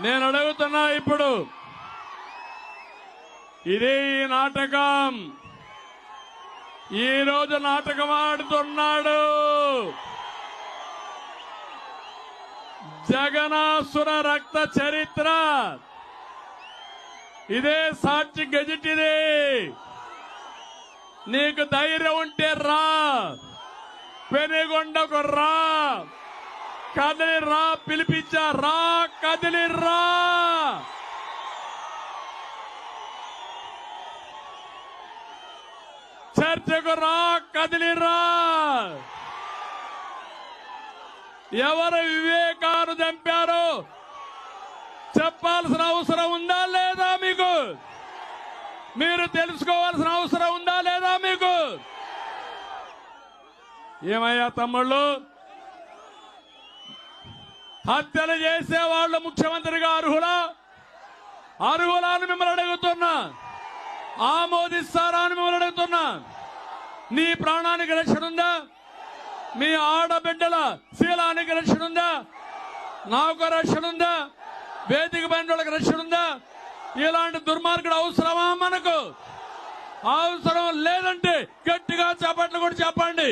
నేను అడుగుతున్నా ఇప్పుడు, ఇదే ఈ నాటకం. ఈ రోజు నాటకం ఆడుతున్నాడు జగనాసుర రక్త చరిత్ర. ఇదే సాక్షి గెజిట్. ఇది నీకు ధైర్యం ఉంటే రా, పెనుగొండకు రా, కదిలి రా, పిలిపించా రా, కదిలి రా. చర్చకు రా, కదిలిరా. ఎవరు వివేకాన్ని చంపారో చెప్పాల్సిన అవసరం ఉందా లేదా మీకు? మీరు తెలుసుకోవాల్సిన అవసరం ఉందా లేదా మీకు? ఏమయ్యా తమ్ముళ్ళు, హత్యలు చేసేవాళ్ళు ముఖ్యమంత్రిగా అర్హులా? అర్హులని మిమ్మల్ని అడుగుతున్నా. ఆమోదిస్తారా అని మిమ్మల్ని అడుగుతున్నా. నీ ప్రాణానికి రక్షణ ఉందా? మీ ఆడబిడ్డల శీలానికి రక్షణ ఉందా? నాకు రక్షణ ఉందా? వేదిక పైన రక్షణ ఉందా? ఇలాంటి దుర్మార్గుడు అవసరమా మనకు? అవసరం లేదంటే గట్టిగా చప్పట్లు కూడా చెప్పండి.